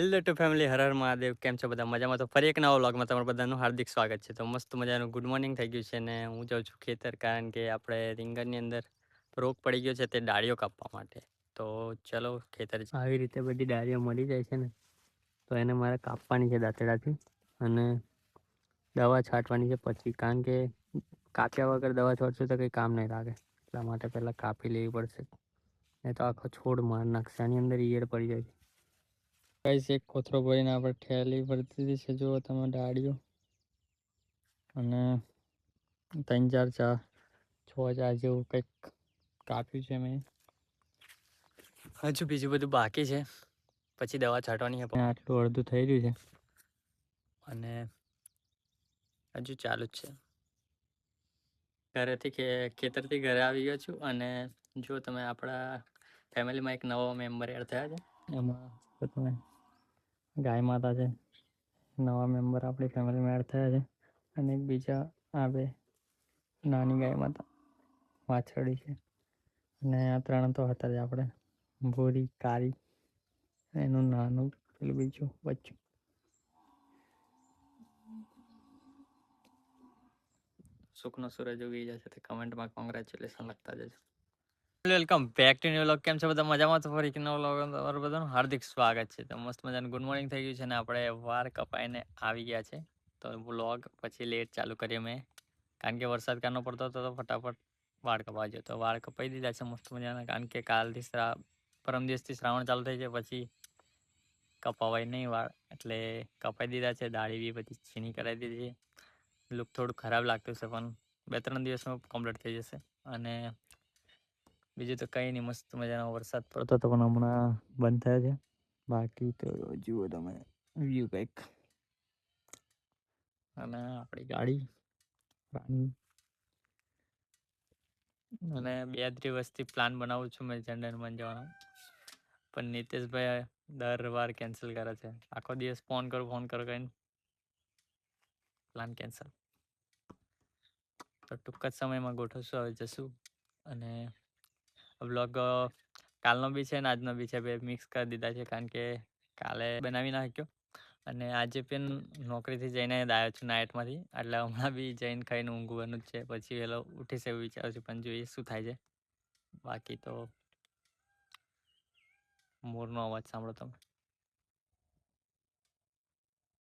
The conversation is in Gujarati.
Hello two family, Har Har Mahadev. કેમ છો બધા? મજામાં? તો ફરી એક નવા વ્લોગમાં તમારું બધાનું હાર્દિક સ્વાગત છે. તો મસ્ત મજાનું ગુડ મોર્નિંગ થઈ ગયું છે ને હું જાઉં છું ખેતર, કારણ કે આપણે રીંગણની અંદર રોગ પડી ગયો છે તે ડાળીઓ કાપવા માટે. તો ચલો ખેતર. આવી રીતે બધી ડાળીઓ મળી જાય છે ને, તો એને મારે કાપવાની છે દાંતેડાથી અને દવા છાંટવાની છે પછી, કારણ કે કાપ્યા વગર દવા છાંટશું તો કંઈ કામ નહીં લાગે. એટલા માટે પહેલાં કાપી લેવી પડશે, નહીં તો આખો છોડ માર નાખશે. આની અંદર ઈયળ પડી જાય છે. ગાઈસ, એક કોથરો ભરીને આપણે ઠેલી ભરતી દીધી છે. જુઓ તમે ડાળીઓ, અને 3 4 4 6 4 જેવું કંઈક કાપ્યું છે મેં. હજુ બીજું બધું બાકી છે, પછી દવા છાંટવાની છે. આટલું અડધું થઈ રહ્યું છે અને હજુ ચાલુ જ છે. ખેતરથી ઘરે આવી ગયો છું અને જો તમે આપણા ફેમિલીમાં એક નવો મેમ્બર એડ થયા છે. એમાં તમે ગાય માતા છે, નવા મેમ્બર આપણી ફેમિલીમાં એડ થયા છે. અને એક બીજા આ બે નાની ગાય માતા વાછરડી છે. અને આ 3 તો હતા જ આપણે, ભૂરી, કાળી, એનું નાનું પેલું બીજું બચ્ચું. સુખનો સૂરજ ઉગી જશે તે કમેન્ટમાં કોંગ્રેચ્યુલેશન લખતા જજો. Welcome back to new vlog. કેમ છે બધા? મજામાં? તો ફરી નવો વ્લોગ તમારું બધાનું હાર્દિક સ્વાગત છે. તો મસ્ત મજાનું ગુડ મોર્નિંગ થઈ ગયું છે ને આપણે વાર કપાઈને આવી ગયા છે. તો વ્લોગ પછી લેટ ચાલુ કરીએ મેં, કારણ કે વરસાદ કારનો પડતો હતો તો ફટાફટ વાળ કપાવા ગયો. તો વાળ કપાઈ દીધા છે મસ્ત મજાના, કારણ કે પરમ દિવસથી શ્રાવણ ચાલુ થઈ જાય પછી કપાવાય નહીં વાળ, એટલે કપાઈ દીધા છે. દાઢી બી બધી છીણી કરાવી દીધી છે. લુક થોડું ખરાબ લાગતું છે પણ 2 3 દિવસમાં કમ્પ્લીટ થઈ જશે. અને બીજું તો કંઈ નહીં, મસ્ત મજાનો વરસાદ પડતો હતો પણ હમણાં બંધ થયો છે. બાકી તો જુઓ તમે વ્યૂ કંઈક, અને આપણી ગાડી પાણી. અને 2 દિવસથી પ્લાન બનાવું છું મેં ઝંડનમાં જવાનો, પણ નીતેશભાઈ દર વાર કેન્સલ કરે છે. આખો દિવસ ફોન કરો કહીને પ્લાન કેન્સલ. તો ટૂંક જ સમયમાં ગોઠવશું, હવે જશું. અને બ્લોગ કાલનો બી છે ને આજનો બી છે, બે મિક્સ કરી દીધા છે, કારણ કે કાલે બનાવી ના શક્યો અને આજે પણ નોકરીથી જઈને આવ્યો છું નાઇટમાંથી, એટલે હમણાં બી જઈને ખાઈને ઊંઘવાનું જ છે. પછી વહેલો ઉઠીશ એવું વિચારું છું, પણ જોઈએ શું થાય છે. બાકી તો મોરનો અવાજ સાંભળો તમે.